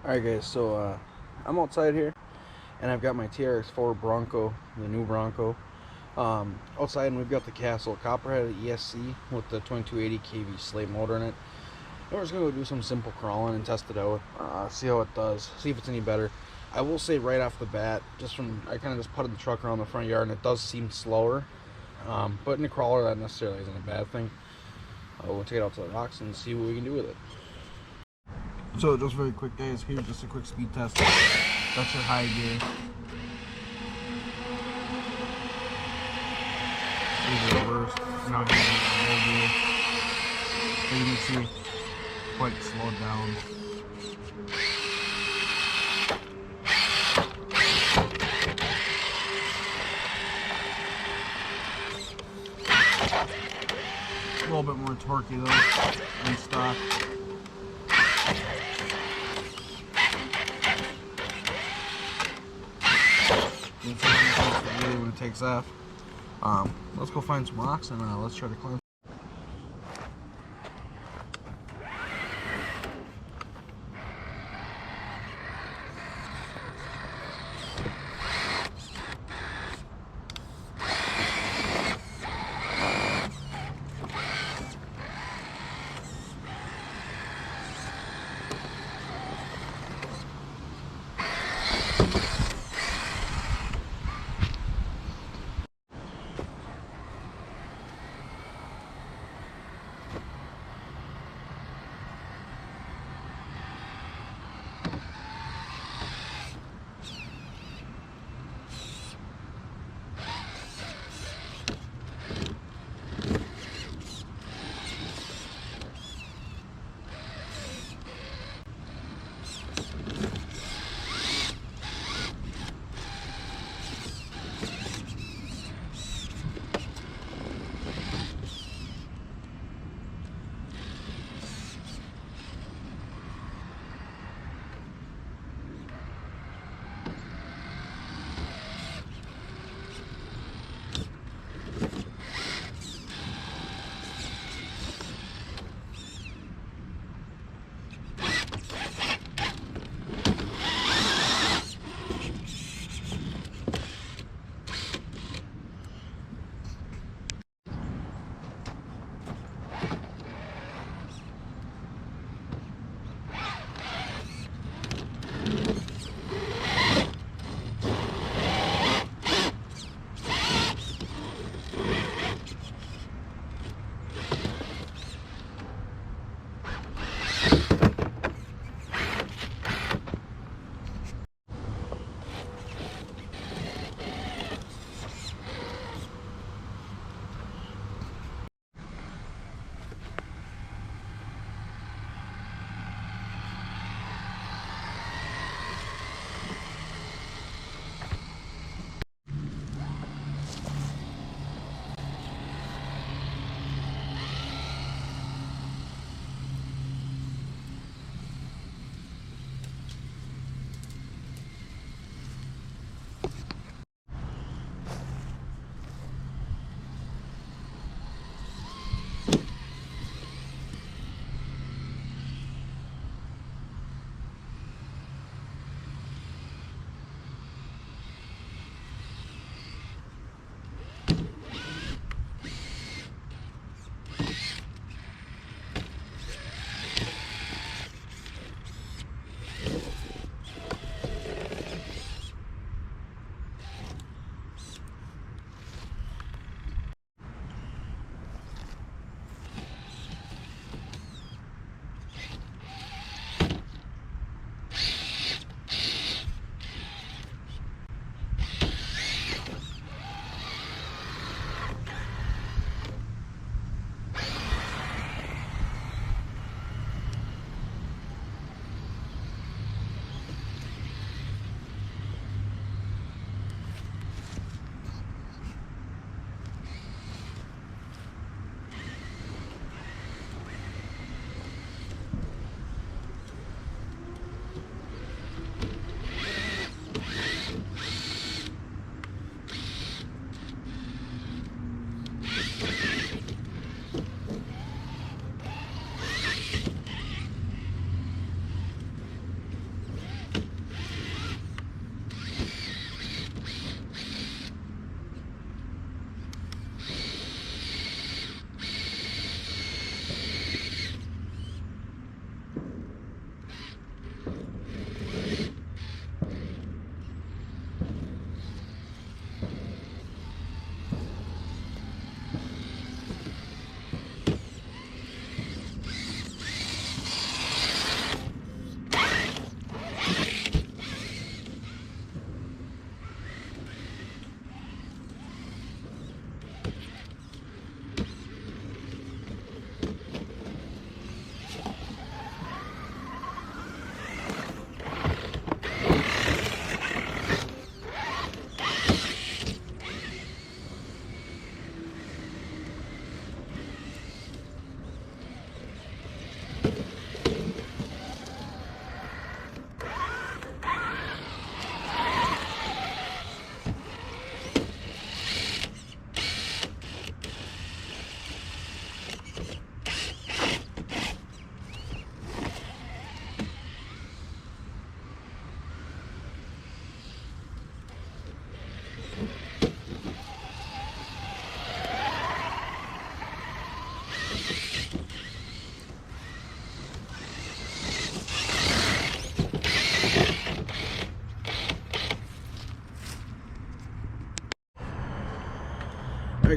Alright guys, so I'm outside here and I've got my Trx-4 Bronco, the new Bronco, outside, and we've got the Castle Copperhead Esc with the 2280 kV Slate motor in it. And we're just going to go do some simple crawling and test it out, see how it does, see if it's any better. I will say right off the bat, I kind of just putted the truck around the front yard and it does seem slower, but in the crawler that necessarily isn't a bad thing. We'll take it out to the rocks and see what we can do with it. So just very quick guys, here's just a quick speed test. That's your high gear. Here's your reverse. Now here's your low gear. As you can see, quite slowed down. A little bit more torquey though than stock. When it takes off. Let's go find some rocks and let's try to climb.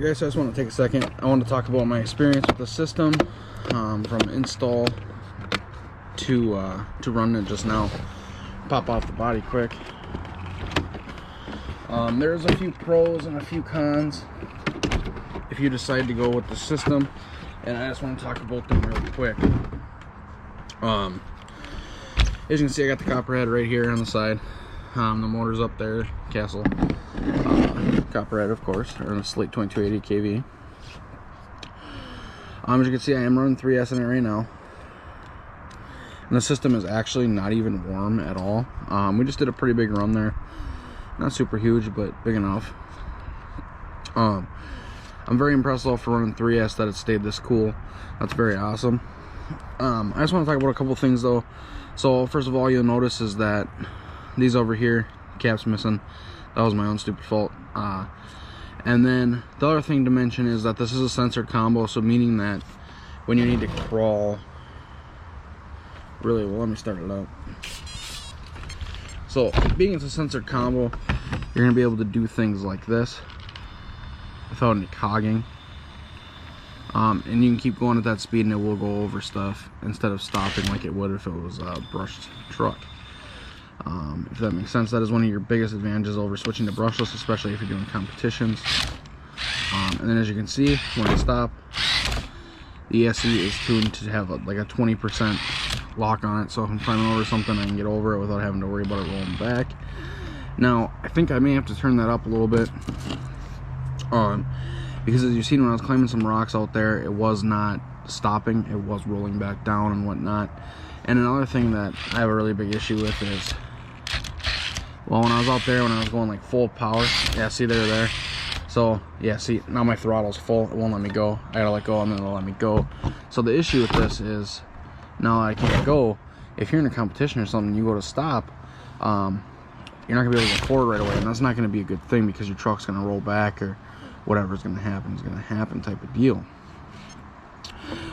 Alright guys, so I just want to take a second. I want to talk about my experience with the system, from install to running it just now. Pop off the body quick. There's a few pros and a few cons if you decide to go with the system, and I just want to talk about them real quick. As you can see, I got the Copperhead right here on the side. The motor's up there, Castle. Copperhead, of course, or a Slate 2280 kV. As you can see, I am running 3S in it right now. And the system is actually not even warm at all. We just did a pretty big run there. Not super huge, but big enough. I'm very impressed though for running 3S that it stayed this cool. That's very awesome. I just want to talk about a couple things though. So first of all, you'll notice is that these over here, cap's missing. That was my own stupid fault. And then the other thing to mention is that this is a censored combo, so meaning that when you need to crawl, really, well, let me start it up. So being it's a censored combo, you're gonna be able to do things like this without any cogging. And you can keep going at that speed and it will go over stuff instead of stopping like it would if it was a brushed truck. If that makes sense, that is one of your biggest advantages over switching to brushless, especially if you're doing competitions. And then as you can see, when I stop, the Esc is tuned to have like a 20% lock on it, so if I'm climbing over something, I can get over it without having to worry about it rolling back. Now, I think I may have to turn that up a little bit, because as you've seen when I was climbing some rocks out there, it was not stopping, it was rolling back down and whatnot. And another thing that I have a really big issue with is, well, when I was out there, when I was going like full power, yeah, see there. So yeah, see, now my throttle's full, it won't let me go. I gotta let go and then it'll let me go. So the issue with this is, now I can't go. If you're in a competition or something, you go to stop, you're not gonna be able to go forward right away, and that's not gonna be a good thing because your truck's gonna roll back, or whatever's gonna happen is gonna happen type of deal.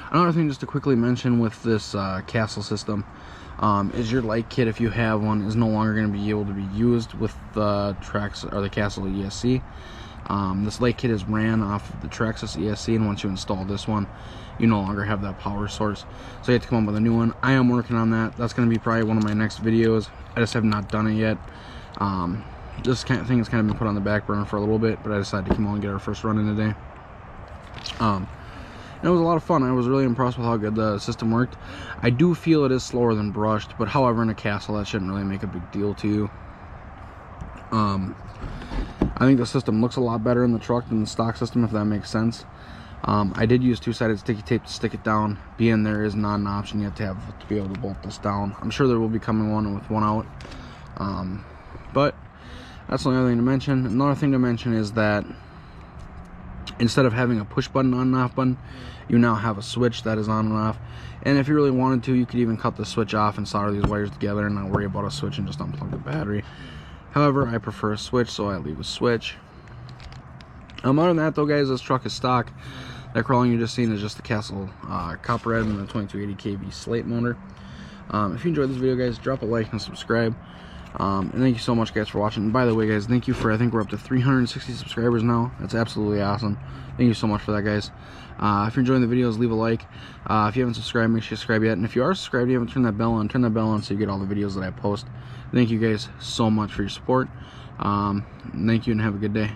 Another thing just to quickly mention with this Castle system is your light kit, if you have one, is no longer going to be able to be used with the Traxxas or the Castle Esc. This light kit is ran off of the Traxxas Esc, and once you install this one, you no longer have that power source, so you have to come up with a new one. I am working on that. That's going to be probably one of my next videos. I just have not done it yet. This kind of thing has kind of been put on the back burner for a little bit, but I decided to come on and get our first run in today. And it was a lot of fun. I was really impressed with how good the system worked. I do feel it is slower than brushed, but however, in a Castle, that shouldn't really make a big deal to you. I think the system looks a lot better in the truck than the stock system, if that makes sense. I did use two-sided sticky tape to stick it down. Being there is not an option. You have to be able to bolt this down. I'm sure there will be coming one with one out. But that's the only other thing to mention. Another thing to mention is that instead of having a push button on and off button, you now have a switch that is on and off. And if you really wanted to, you could even cut the switch off and solder these wires together and not worry about a switch and just unplug the battery. However, I prefer a switch, so I leave a switch. Other than that though, guys, this truck is stock. That crawling you just seen is just the Castle Copperhead and the 2280 kV Slate motor. If you enjoyed this video, guys, drop a like and subscribe. And thank you so much, guys, for watching. And by the way, guys, thank you for, I think we're up to 360 subscribers now. That's absolutely awesome. Thank you so much for that, guys. If you're enjoying the videos, leave a like. If you haven't subscribed, make sure you subscribe yet. And if you are subscribed, you haven't turned that bell on, turn that bell on so you get all the videos that I post. Thank you guys so much for your support. Thank you and have a good day.